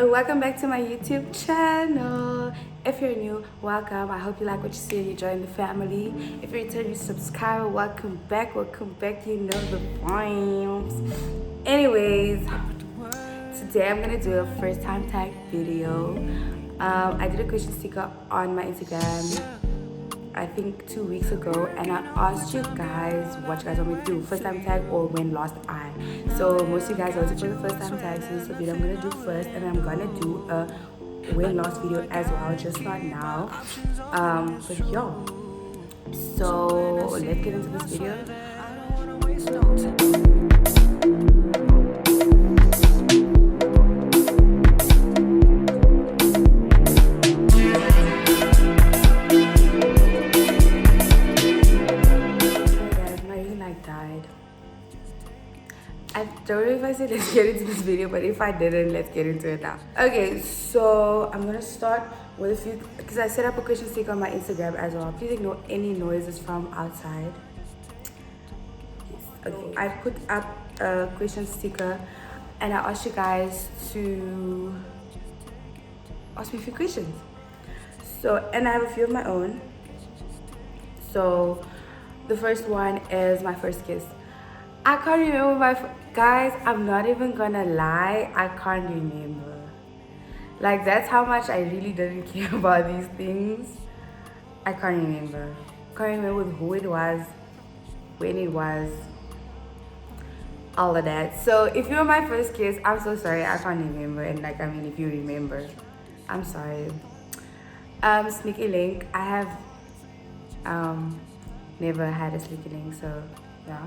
welcome back to my YouTube channel. If you're new, welcome. I hope you like what you see and you join the family. If you're a returning subscriber, welcome back, you know the vibes. Anyways, today I'm gonna do a first time tag video. I did a question sticker on my Instagram I think 2 weeks ago, and I asked you guys what you guys want me to do, first time tag or when lost I. So most of you guys voted for the first time tag, so this is the video I'm gonna do first, and I'm gonna do a when lost video as well, just not now. But yo, so let's get into this video. I don't know if I said let's get into this video, but if I didn't, let's get into it now. Okay, so I'm gonna start with a few, because I set up a question sticker on my Instagram as well. Please ignore any noises from outside. Okay, I put up a question sticker and I asked you guys to ask me a few questions. So, and I have a few of my own. So the first one is my first kiss. I can't remember guys, I'm not even gonna lie, I can't remember. Like, that's how much I really didn't care about these things. I can't remember. Can't remember who it was, when it was, all of that. So if you're my first kiss, I'm so sorry, I can't remember. And like, I mean, if you remember, I'm sorry. Sneaky link, I have never had a sneaky link, so yeah.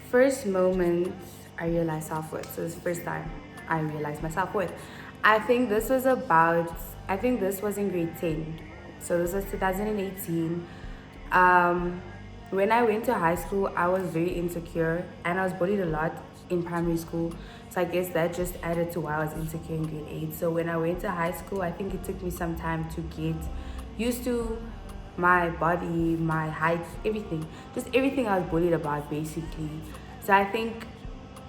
First moment I realized self-worth. So this first time I realized my self-worth. I think this was in grade 10. So this was 2018. When I went to high school, I was very insecure and I was bullied a lot in primary school. So I guess that just added to why I was insecure in grade 8. So when I went to high school, I think it took me some time to get used to my body, my height, everything. Just everything I was bullied about, basically. So I think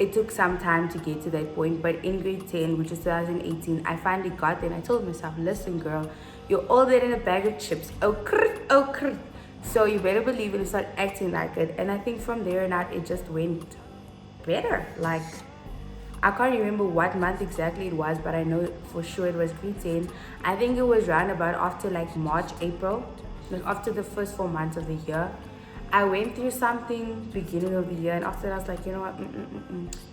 it took some time to get to that point. But in grade 10, which is 2018, I finally got there and I told myself, listen girl, you're all there in a bag of chips. Oh crrr. So you better believe it and start acting like it. And I think from there on out, it just went better. Like, I can't remember what month exactly it was, but I know for sure it was grade 10. I think it was round about after like March, April. Like after the first 4 months of the year, I went through something beginning of the year, and after that I was like, you know what,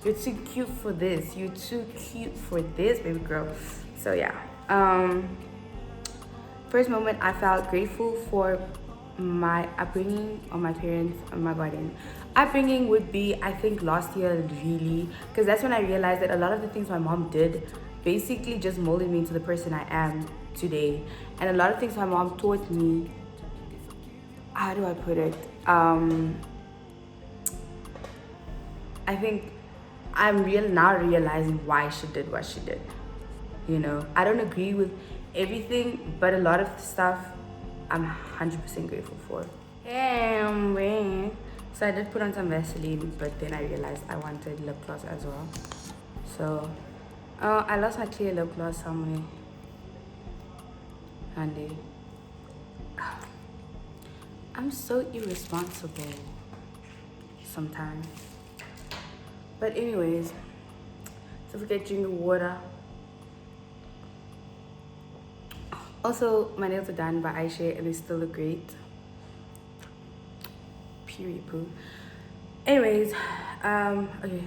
you're too cute for this. You're too cute for this, baby girl. So yeah. First moment, I felt grateful for my upbringing, or my parents, or my guardian. Upbringing would be, I think, last year really, because that's when I realized that a lot of the things my mom did basically just molded me into the person I am today. And a lot of things my mom taught me, how do I put it? I think I'm now realizing why she did what she did. You know, I don't agree with everything, but a lot of stuff I'm 100% grateful for. So I did put on some Vaseline, but then I realized I wanted lip gloss as well. So I lost my clear lip gloss somewhere. Handy. I'm so irresponsible sometimes. But anyways, don't forget drinking water. Also, my nails are done by Aisha and they still look great. Period poo. Anyways, okay.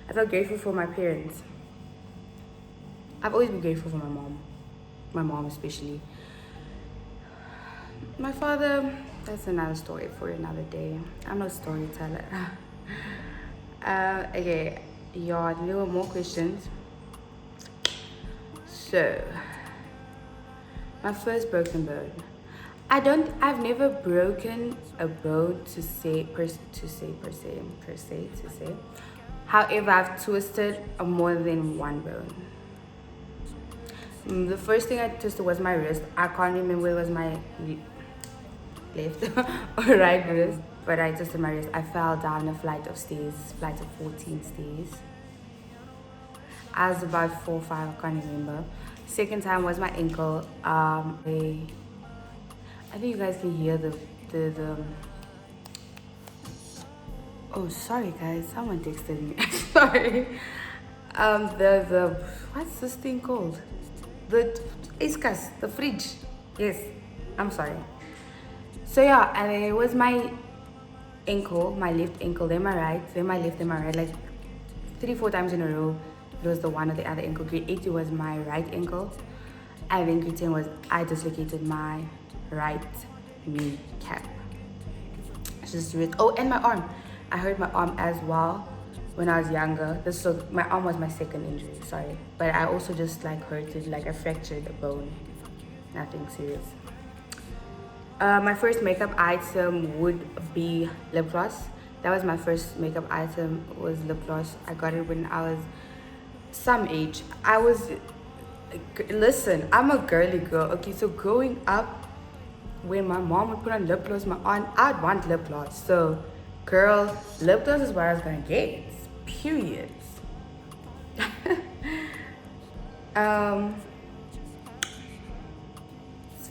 I felt grateful for my parents. I've always been grateful for my mom especially. My father, that's another story for another day. I'm no storyteller. Okay, y'all, there were more questions. So, my first broken bone. I've never broken a bone to say. However, I've twisted more than one bone. The first thing I twisted was my wrist. I can't remember whether it was my left or right wrist, but I twisted my wrist. I fell down a flight of 14 stairs. I was about 4 or 5, I can't remember. Second time was my ankle. I think you guys can hear the oh, sorry guys, someone texted me. Sorry. The what's this thing called? The iskas, the fridge. Yes, I'm sorry. So yeah, and it was my ankle, my left ankle, then my right, then my left, then my right, like 3 or 4 times in a row. It was the one or the other ankle. Grade 8 it was my right ankle, and then grade 10 was I dislocated my right kneecap. Just oh, and my arm. I hurt my arm as well when I was younger. So my arm was my second injury, sorry. But I also just like hurt it, like I fractured a bone. Nothing serious. My first makeup item would be lip gloss. That was my first makeup item, was lip gloss. I got it when I was some age. Listen, I'm a girly girl. Okay, so growing up, when my mom would put on lip gloss, I'd want lip gloss. So, girl, lip gloss is what I was gonna get. Period.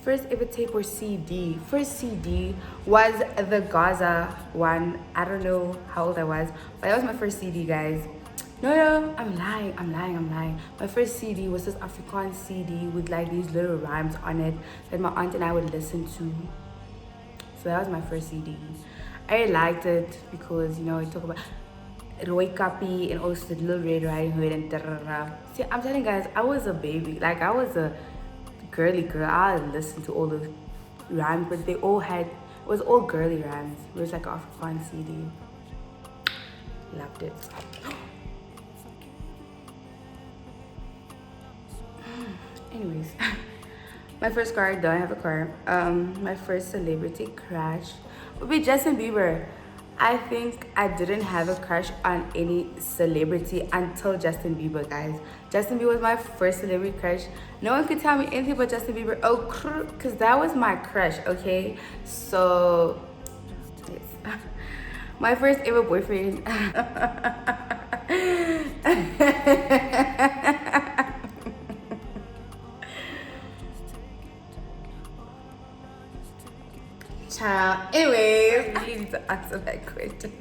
First ever tape or CD. First CD was the Gaza one. I don't know how old I was, but that was my first CD, guys. No, I'm lying. My first CD was this Afrikaans CD with like these little rhymes on it that my aunt and I would listen to. So that was my first CD. I liked it because, you know, it talked about Roy Kapi and also the Little Red Riding Hood and da-da-da. See, I'm telling you guys, I was a baby. Like, I was a girly girl. I listened to all the rhymes, but they all had, it was all girly rhymes. It was like an Afrikaans CD. Loved it. Anyways, my first car, I don't have a car. My first celebrity crush would be Justin Bieber. I think I didn't have a crush on any celebrity until Justin Bieber, guys. Justin Bieber was my first celebrity crush. No one could tell me anything about Justin Bieber. Oh, because that was my crush, okay? So, yes. My first ever boyfriend. Child. Anyways, I need to answer that question.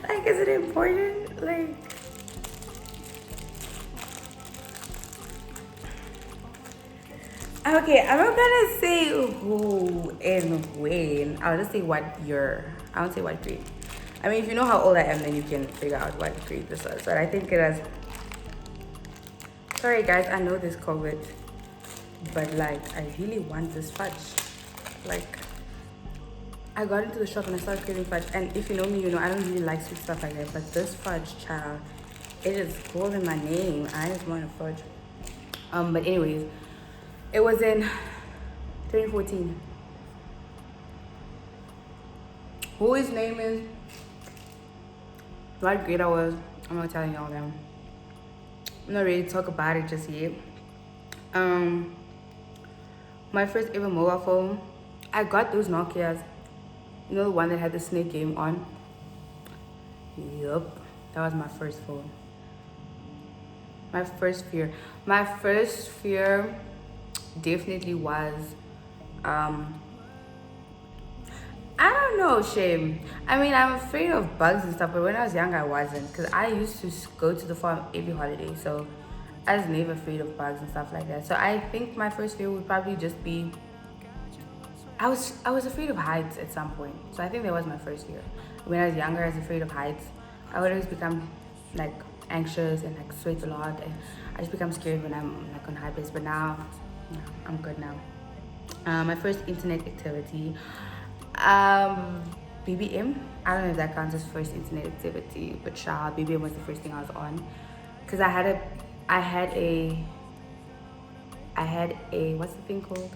Like, is it important? Like, okay, I'm not gonna say who and when. I'll just say what year. I won't say what grade. I mean, if you know how old I am, then you can figure out what grade this was. But I think it was. Sorry, guys, I know this COVID, but like, I really want this fudge. Like, I got into the shop and I started craving fudge. And if you know me, you know I don't really like sweet stuff like that. But this fudge, child, it is calling my name. I just want a fudge. But anyways, it was in 2014. Who his name is, what grade I was, I'm not telling y'all now. I'm not ready to talk about it just yet. My first ever mobile phone, I got those Nokias. You know, the one that had the snake game on? Yup, that was my first phone. My first fear definitely was, I don't know, shame. I mean, I'm afraid of bugs and stuff, but when I was young, I wasn't. Because I used to go to the farm every holiday, so I was never afraid of bugs and stuff like that. So I think my first fear would probably just be, I was afraid of heights at some point. So I think that was my first fear. When I was younger, I was afraid of heights. I would always become like anxious and like sweat a lot, and I just become scared when I'm like on high place. But now, no, I'm good now. My first internet activity, BBM. I don't know if that counts as first internet activity, but child, BBM was the first thing I was on, because I had a what's the thing called?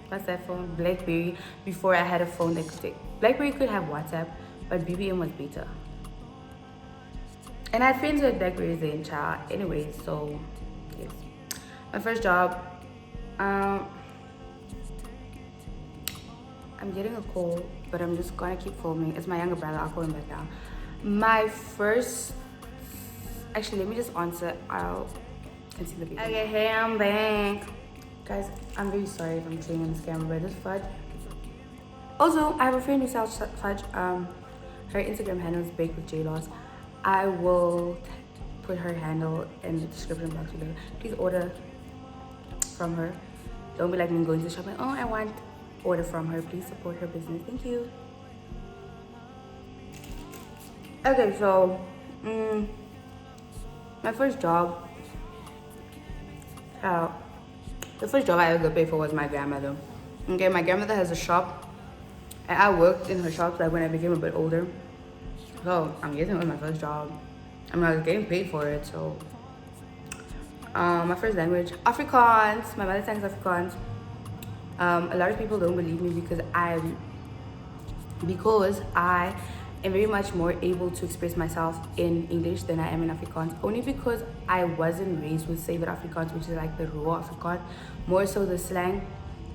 What's that phone? BlackBerry. Before I had a phone that could take, BlackBerry could have WhatsApp, but BBM was beta. And I had friends with BlackBerries in child. Anyway, so yes. My first job, I'm getting a call, but I'm just gonna keep filming. It's my younger brother. I'll call him back now. My first Actually, let me just answer. I'll continue the video. Okay, hey, I'm back. Guys, I'm very sorry if I'm saying on this camera, but this fudge. Also, I have a friend who sells fudge. Her Instagram handle is Bake with J-Loss. I will put her handle in the description box below. Please order from her. Don't be like me going to the shop and, oh, I want order from her. Please support her business. Thank you. Okay, so my first job, the first job I ever got paid for was my grandmother. Okay, my grandmother has a shop, and I worked in her shop like when I became a bit older. So I'm guessing it was my first job. I mean, I was getting paid for it. So my first language, Afrikaans. My mother tongue is Afrikaans. A lot of people don't believe me because I am very much more able to express myself in English than I am in Afrikaans. Only because I wasn't raised with Savor Afrikaans, which is like the raw Afrikaans, more so the slang.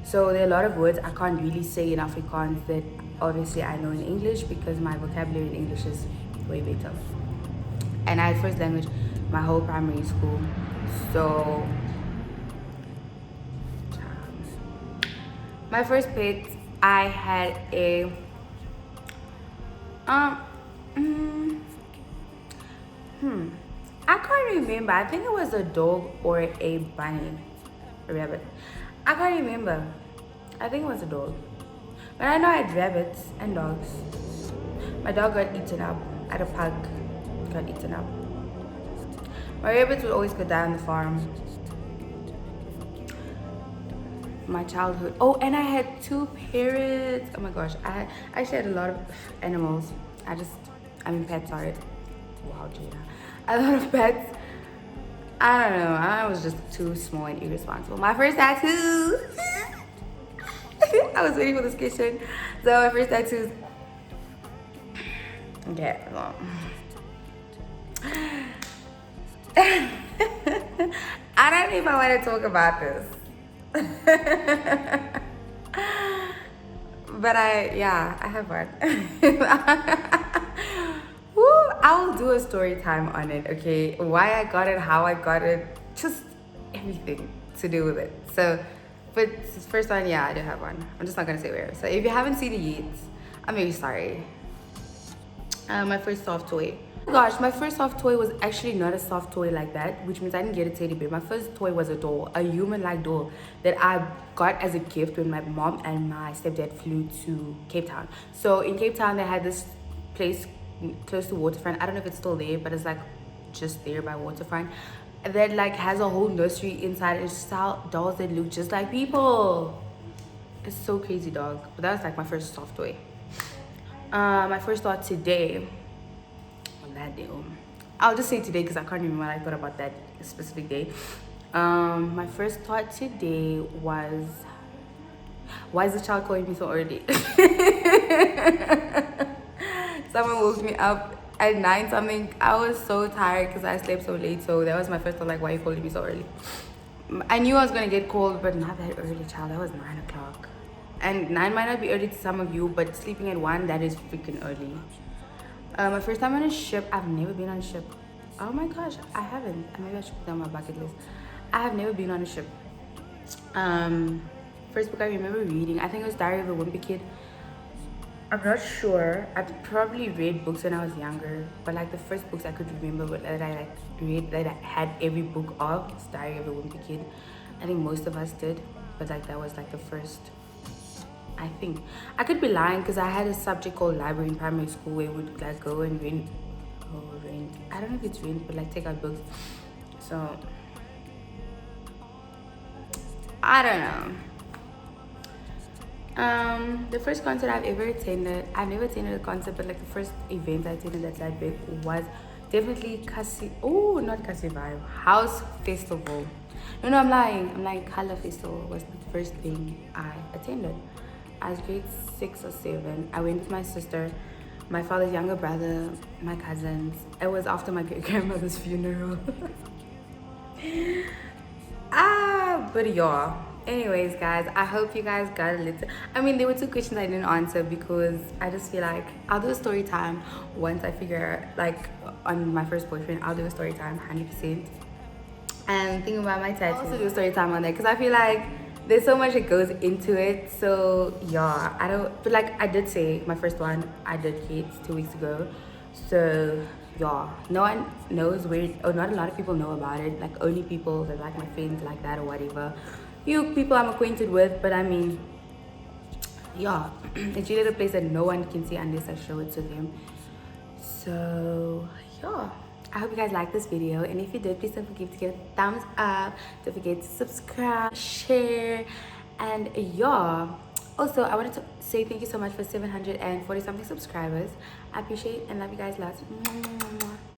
So there are a lot of words I can't really say in Afrikaans that obviously I know in English because my vocabulary in English is way better. And I had first language my whole primary school. So my first pet, I had a I can't remember. I think it was a dog or a bunny, a rabbit. I can't remember. I think it was a dog. But I know I had rabbits and dogs. My dog got eaten up at a park. Got eaten up. My rabbits would always go down the farm. My childhood. Oh, and I had 2 parrots. Oh my gosh, I actually had a lot of animals. Pets are it. Wow, Jada. A lot of pets. I don't know. I was just too small and irresponsible. My first tattoo. I was waiting for this question. So my first tattoos. Okay. Well. I don't know if I want to talk about this. But I have one. Woo, I will do a story time on it, okay? Why I got it, how I got it, just everything to do with it. So, but first one, yeah, I do have one. I'm just not gonna say where. So if you haven't seen it yet, I'm very sorry. My first soft toy. Oh gosh, my first soft toy was actually not a soft toy like that, which means I didn't get a teddy bear. My first toy was a doll, a human-like doll that I got as a gift when my mom and my stepdad flew to Cape Town. So in Cape Town, they had this place close to Waterfront. I don't know if it's still there, but it's like just there by Waterfront. That like has a whole nursery inside. It's dolls that look just like people. It's so crazy, dog. But that was like my first soft toy. My first thought today. That day, I'll just say today because I can't remember what I thought about that specific day. My first thought today was, why is the child calling me so early? Someone woke me up at 9 something. I was so tired because I slept so late. So that was my first thought, like, why are you calling me so early? I knew I was gonna get called, but not that early, child. That was 9 o'clock. And 9 might not be early to some of you, but sleeping at 1, that is freaking early. My first time on a ship, I've never been on a ship. Oh my gosh, I haven't. Maybe I should put that on my bucket list. I have never been on a ship. First book I remember reading, I think it was Diary of a Wimpy Kid. I'm not sure. I probably read books when I was younger, but like the first books I could remember that I like read, that I had every book of, was Diary of a Wimpy Kid. I think most of us did, but like that was like the first. I think I could be lying because I had a subject called library in primary school where we would like go and rent. I don't know if it's rent, but like take out books. So I don't know. The first concert I've ever attended, I've never attended a concert, but like the first event I attended that's that big was definitely not Kasi Vibe, House Festival. No, I'm lying. Color Festival was the first thing I attended. I was grade 6 or 7. I went with my sister, my father's younger brother, my cousins. It was after my grandmother's funeral. But yeah, Anyways, guys, I hope you guys got a little. I mean, there were two questions I didn't answer because I just feel like I'll do a story time once I figure, like, on my first boyfriend. I'll do a story time 100%. And thinking about my tattoo, I'll also do a story time on that because I feel like there's so much that goes into it. So yeah, I don't. But like I did say, my first one I did get 2 weeks ago. So yeah, no one knows where, or not a lot of people know about it. Like only people that like my friends like that or whatever. Few people I'm acquainted with, but I mean, yeah, it's really the place that no one can see unless I show it to them. So yeah, I hope you guys liked this video, and if you did, please don't forget to give it a thumbs up. Don't forget to subscribe, share, and yeah, also I wanted to say thank you so much for 740 something subscribers. I appreciate and love you guys lots.